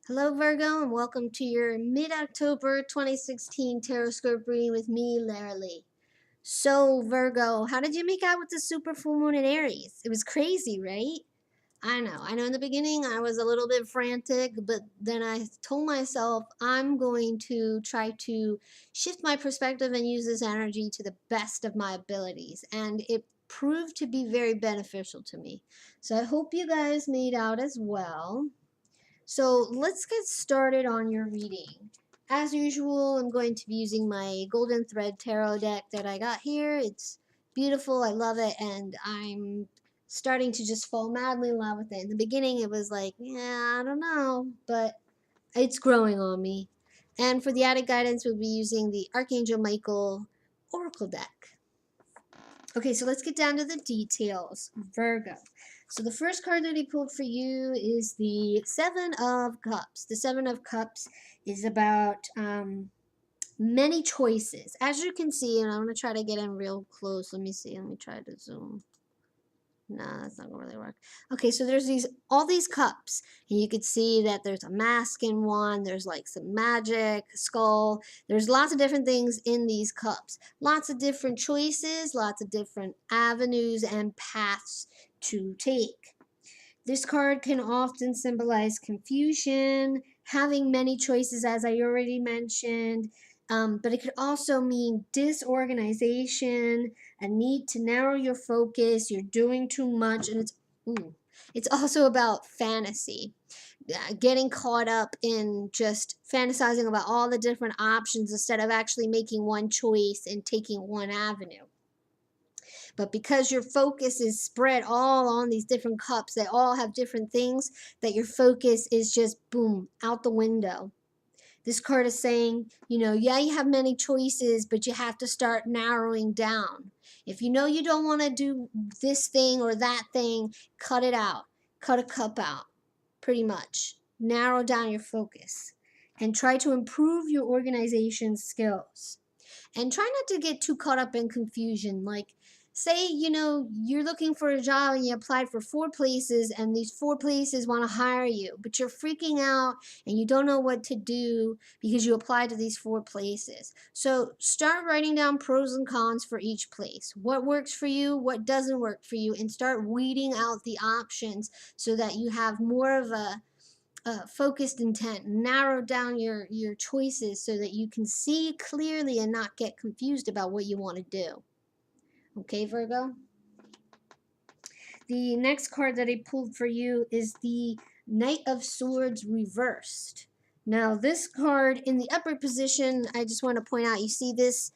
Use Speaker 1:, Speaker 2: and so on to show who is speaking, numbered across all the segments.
Speaker 1: Hello Virgo and welcome to your mid-October 2016 Tarotscope reading with me, Lara. So Virgo, how did you make out with the super full moon in Aries? It was crazy, right? I know in the beginning I was a little bit frantic, but then I told myself I'm going to try to shift my perspective and use this energy to the best of my abilities. And it proved to be very beneficial to me. So I hope you guys made out as well. So let's get started on your reading. As usual, I'm going to be using my Golden Thread Tarot deck that I got here. It's beautiful, I love it, and I'm starting to just fall madly in love with it. In the beginning, it was like, yeah, I don't know, but it's growing on me. And for the added guidance, we'll be using the Archangel Michael Oracle deck. Okay, so let's get down to the details. Virgo. So the first card that he pulled for you is the Seven of Cups. The Seven of Cups is about many choices. As you can see, and I'm going to try to get in real close. Let me see. Let me try to zoom. No, that's not gonna really work. Okay, so there's all these cups, and you can see that there's a mask in one, there's like some magic, skull, there's lots of different things in these cups. Lots of different choices, lots of different avenues and paths to take. This card can often symbolize confusion, having many choices, as I already mentioned, but it could also mean disorganization, a need to narrow your focus, you're doing too much, and it's also about fantasy. Getting caught up in just fantasizing about all the different options instead of actually making one choice and taking one avenue. But because your focus is spread all on these different cups, they all have different things, that your focus is just boom, out the window. This card is saying, yeah, you have many choices, but you have to start narrowing down. If you know you don't want to do this thing or that thing, cut it out. Cut a cup out, pretty much. Narrow down your focus and try to improve your organization skills. And try not to get too caught up in confusion. Like, say, you're looking for a job and you applied for 4 places and these 4 places want to hire you, but you're freaking out and you don't know what to do because you applied to these 4 places. So start writing down pros and cons for each place. What works for you, what doesn't work for you, and start weeding out the options so that you have more of a focused intent. Narrow down your choices so that you can see clearly and not get confused about what you want to do. Okay, Virgo? The next card that I pulled for you is the Knight of Swords reversed. Now, this card in the upper position, I just want to point out, you see this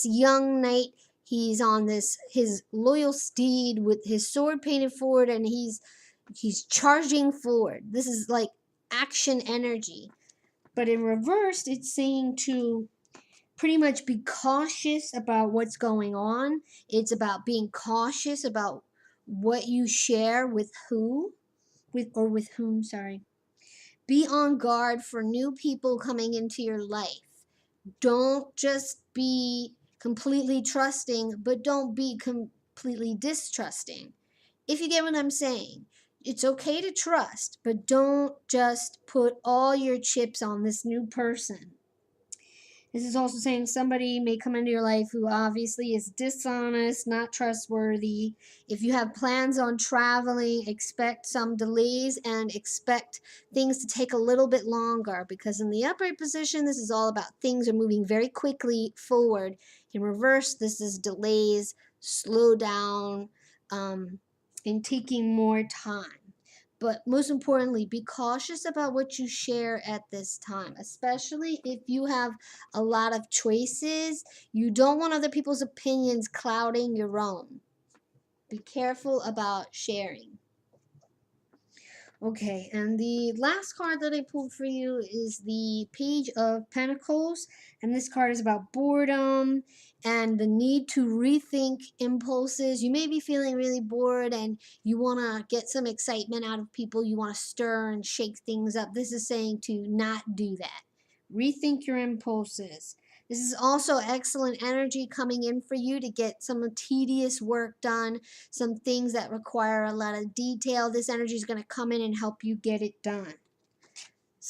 Speaker 1: young knight. He's on his loyal steed with his sword painted forward, and he's charging forward. This is like action energy. But in reverse, it's saying to pretty much be cautious about what's going on. It's about being cautious about what you share with whom, sorry. Be on guard for new people coming into your life. Don't just be completely trusting, but don't be completely distrusting. If you get what I'm saying. It's okay to trust, but don't just put all your chips on this new person. This is also saying somebody may come into your life who obviously is dishonest, not trustworthy. If you have plans on traveling, expect some delays and expect things to take a little bit longer, because in the upright position, this is all about things are moving very quickly forward. In reverse, this is delays, slow down, and taking more time. But most importantly, be cautious about what you share at this time, especially if you have a lot of choices. You don't want other people's opinions clouding your own. Be careful about sharing. Okay, and the last card that I pulled for you is the Page of Pentacles, and this card is about boredom and the need to rethink impulses. You may be feeling really bored and you want to get some excitement out of people. You want to stir and shake things up. This is saying to not do that. Rethink your impulses. This is also excellent energy coming in for you to get some tedious work done, some things that require a lot of detail. This energy is going to come in and help you get it done.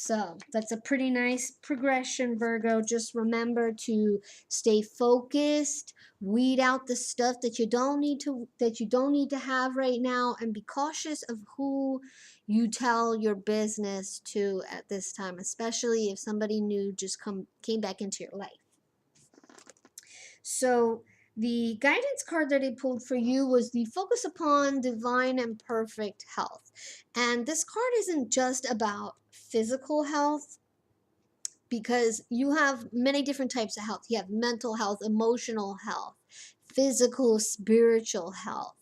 Speaker 1: So that's a pretty nice progression, Virgo. Just remember to stay focused, weed out the stuff that you don't need to have right now, and be cautious of who you tell your business to at this time, especially if somebody new just came back into your life. So the guidance card that I pulled for you was the focus upon divine and perfect health. And this card isn't just about physical health, because you have many different types of health. You have mental health, emotional health, physical, spiritual health.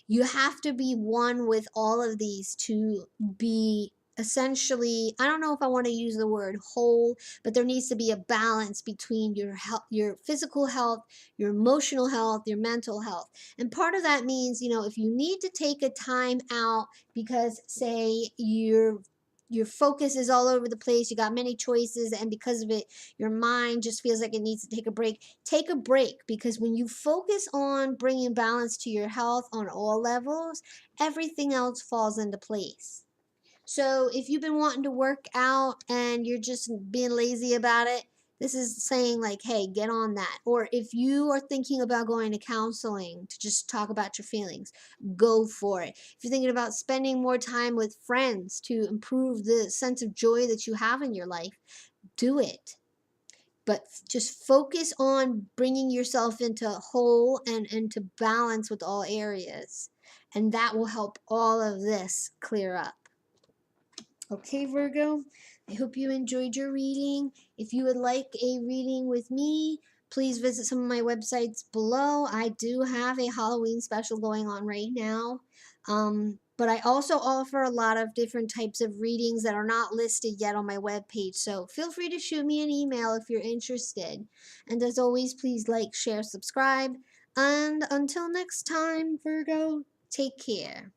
Speaker 1: You have to be one with all of these to be essentially, I don't know if I want to use the word whole, but there needs to be a balance between your health, your physical health, your emotional health, your mental health. And part of that means, if you need to take a time out because say your focus is all over the place, you got many choices, and because of it your mind just feels like it needs to take a break. Take a break, because when you focus on bringing balance to your health on all levels, everything else falls into place. So if you've been wanting to work out and you're just being lazy about it, this is saying like, hey, get on that. Or if you are thinking about going to counseling to just talk about your feelings, go for it. If you're thinking about spending more time with friends to improve the sense of joy that you have in your life, do it. But just focus on bringing yourself into whole and into balance with all areas. And that will help all of this clear up. Okay, Virgo, I hope you enjoyed your reading. If you would like a reading with me, please visit some of my websites below. I do have a Halloween special going on right now. But I also offer a lot of different types of readings that are not listed yet on my webpage. So feel free to shoot me an email if you're interested. And as always, please like, share, subscribe. And until next time, Virgo, take care.